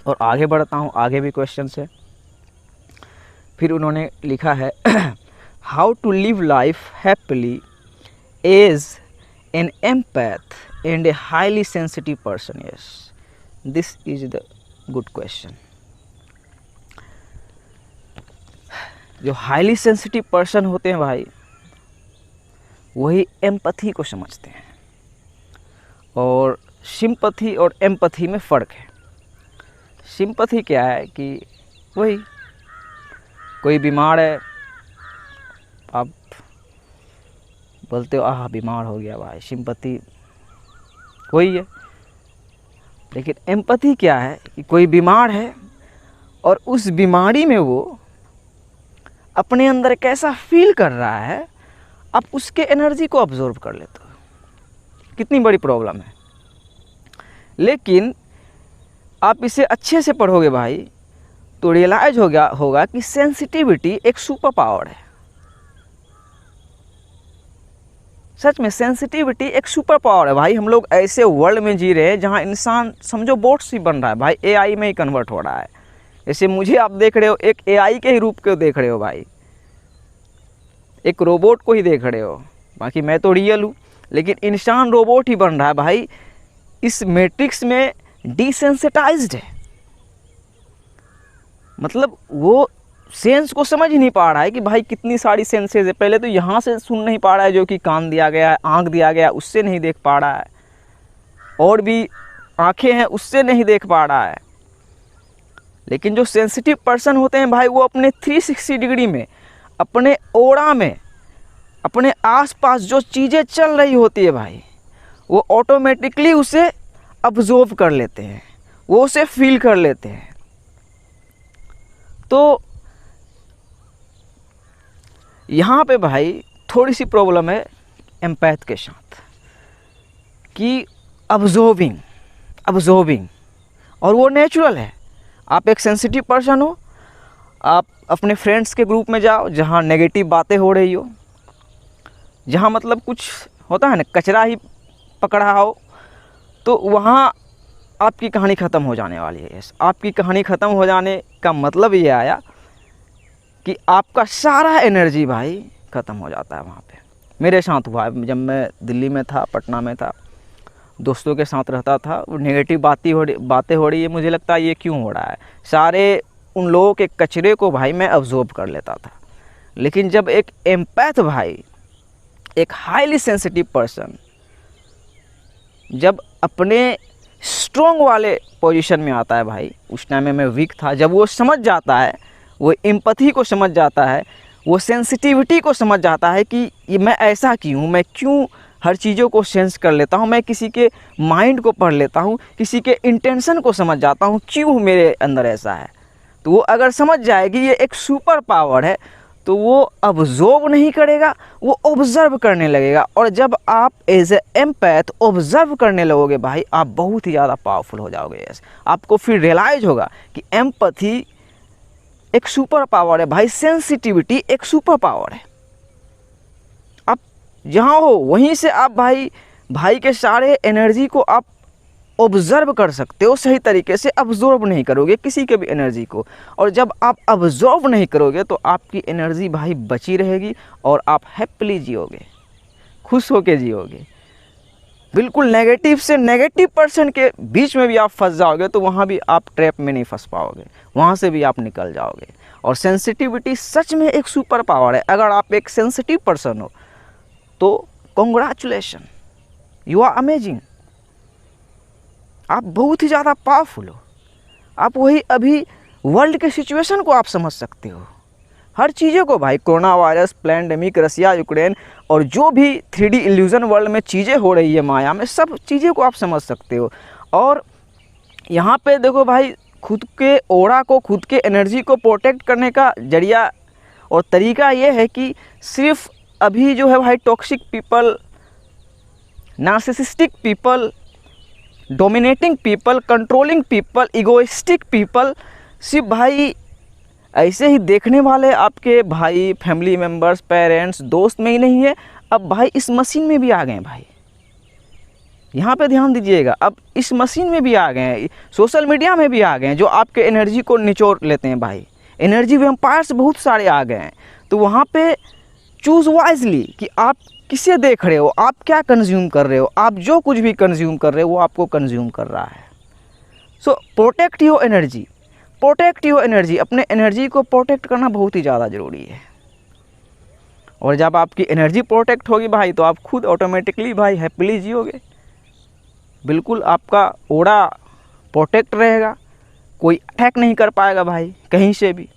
और आगे बढ़ता हूँ, आगे भी क्वेश्चन है। फिर उन्होंने लिखा है how to live life happily as an empath and a highly sensitive person. Yes, this is the good question. जो हाईली सेंसिटिव पर्सन होते हैं भाई, वही एम्पैथी को समझते हैं। और सिंपैथी और एम्पैथी में फ़र्क है। सिंपैथी क्या है कि वही कोई बीमार है, आप बोलते हो आह बीमार हो गया भाई, सिंपैथी वही है। लेकिन एम्पैथी क्या है कि कोई बीमार है और उस बीमारी में वो अपने अंदर कैसा फील कर रहा है, आप उसके एनर्जी को ऑब्जर्व कर लेते हो। कितनी बड़ी प्रॉब्लम है। लेकिन आप इसे अच्छे से पढ़ोगे भाई तो रियलाइज होगा कि सेंसिटिविटी एक सुपर पावर है। सच में सेंसिटिविटी एक सुपर पावर है भाई। हम लोग ऐसे वर्ल्ड में जी रहे हैं जहाँ इंसान समझो बोट्स ही बन रहा है भाई, एआई में ही कन्वर्ट हो रहा है। जैसे मुझे आप देख रहे हो, एक एआई के ही रूप को देख रहे हो भाई, एक रोबोट को ही देख रहे हो। बाकी मैं तो रियल हूँ, लेकिन इंसान रोबोट ही बन रहा है भाई। इस मैट्रिक्स में डिसेंसिटाइज्ड है, मतलब वो सेंस को समझ ही नहीं पा रहा है कि भाई कितनी सारी सेंसेस है। पहले तो यहाँ से सुन नहीं पा रहा है, जो कि कान दिया गया है, आँख दिया गया, उससे नहीं देख पा रहा है, और भी आँखें हैं उससे नहीं देख पा रहा है। लेकिन जो सेंसिटिव पर्सन होते हैं भाई, वो अपने 360 डिग्री में, अपने ओरा में, अपने आसपास जो चीज़ें चल रही होती है भाई, वो ऑटोमेटिकली उसे अब्जॉर्व कर लेते हैं, वो उसे फील कर लेते हैं। तो यहाँ पे भाई थोड़ी सी प्रॉब्लम है एम्पैथ के साथ कि अब्जॉर्विंग, और वो नेचुरल है। आप एक सेंसिटिव पर्सन हो, आप अपने फ्रेंड्स के ग्रुप में जाओ जहाँ नेगेटिव बातें हो रही हो, जहाँ मतलब कुछ होता है ना, कचरा ही पकड़ा हो, तो वहाँ आपकी कहानी ख़त्म हो जाने वाली है। आपकी कहानी ख़त्म हो जाने का मतलब ये आया कि आपका सारा एनर्जी भाई ख़त्म हो जाता है वहाँ पे। मेरे साथ हुआ है, जब मैं दिल्ली में था, पटना में था, दोस्तों के साथ रहता था, वो नेगेटिव बातें हो रही है, मुझे लगता है ये क्यों हो रहा है, सारे उन लोगों के कचरे को भाई मैं अब्जॉर्ब कर लेता था। लेकिन जब एक एम्पैथ भाई, एक हाईली सेंसिटिव पर्सन जब अपने स्ट्रॉन्ग वाले पोजीशन में आता है भाई, उस टाइम में मैं वीक था, जब वो समझ जाता है, वो एम्पैथी को समझ जाता है, वो सेंसिटिविटी को समझ जाता है कि ये मैं ऐसा क्यों, मैं क्यों हर चीज़ों को सेंस कर लेता हूँ, मैं किसी के माइंड को पढ़ लेता हूँ, किसी के इंटेंशन को समझ जाता हूँ, क्यों मेरे अंदर ऐसा है। तो वो अगर समझ जाएगी ये एक सुपर पावर है, तो वो ऑब्जर्व नहीं करेगा, वो ऑब्जर्व करने लगेगा। और जब आप एज ए एम्पैथ ऑब्जर्व करने लगोगे भाई, आप बहुत ही ज़्यादा पावरफुल हो जाओगे। आपको फिर रियलाइज होगा कि एम्पैथी एक सुपर पावर है भाई, सेंसिटिविटी एक सुपर पावर है। आप जहाँ हो वहीं से आप भाई के सारे एनर्जी को आप ऑब्जर्व कर सकते हो, सही तरीके से अब्जॉर्व नहीं करोगे किसी के भी एनर्जी को। और जब आप अब्जॉर्व नहीं करोगे तो आपकी एनर्जी भाई बची रहेगी और आप हैप्पीली जियोगे, खुश होके जियोगे। बिल्कुल नेगेटिव से नेगेटिव पर्सन के बीच में भी आप फंस जाओगे तो वहाँ भी आप ट्रैप में नहीं फंस पाओगे, वहाँ से भी आप निकल जाओगे। और सेंसिटिविटी सच में एक सुपर पावर है। अगर आप एक सेंसिटिव पर्सन हो तो कॉन्ग्रेचुलेशन, यू आर अमेजिंग, आप बहुत ही ज़्यादा पावरफुल हो। आप वही अभी वर्ल्ड के सिचुएशन को आप समझ सकते हो, हर चीज़ों को भाई, corona virus, pandemic, Russia Ukraine, और जो भी 3D इल्यूजन वर्ल्ड में चीज़ें हो रही है माया में, सब चीज़ें को आप समझ सकते हो। और यहाँ पे देखो भाई, खुद के ऑरा को, खुद के एनर्जी को प्रोटेक्ट करने का जरिया और तरीका ये है कि सिर्फ अभी जो है भाई toxic people, narcissistic people, dominating people, controlling people, egoistic people, सिर्फ भाई ऐसे ही देखने वाले आपके भाई, फैमिली मेम्बर्स, पेरेंट्स, दोस्त में ही नहीं है, अब भाई इस मशीन में भी आ गए भाई। यहाँ पे ध्यान दीजिएगा। अब इस मशीन में भी आ गए हैं, सोशल मीडिया में भी आ गए हैं, जो आपके एनर्जी को निचोड़ लेते हैं भाई। एनर्जी वैम्पायर्स बहुत सारे आ गए हैं। तो वहाँ पे चूज़ वाइजली कि आप किसे देख रहे हो, आप क्या कंज्यूम कर रहे हो। आप जो कुछ भी कंज्यूम कर रहे हो वो आपको कंज्यूम कर रहा है। So protect your energy, protect your energy. अपने एनर्जी को प्रोटेक्ट करना बहुत ही ज़्यादा ज़रूरी है। और जब आपकी एनर्जी प्रोटेक्ट होगी भाई तो आप खुद ऑटोमेटिकली भाई हैप्पीली जियोगे। बिल्कुल आपका ऑरा प्रोटेक्ट रहेगा, कोई अटैक नहीं कर पाएगा भाई कहीं से भी।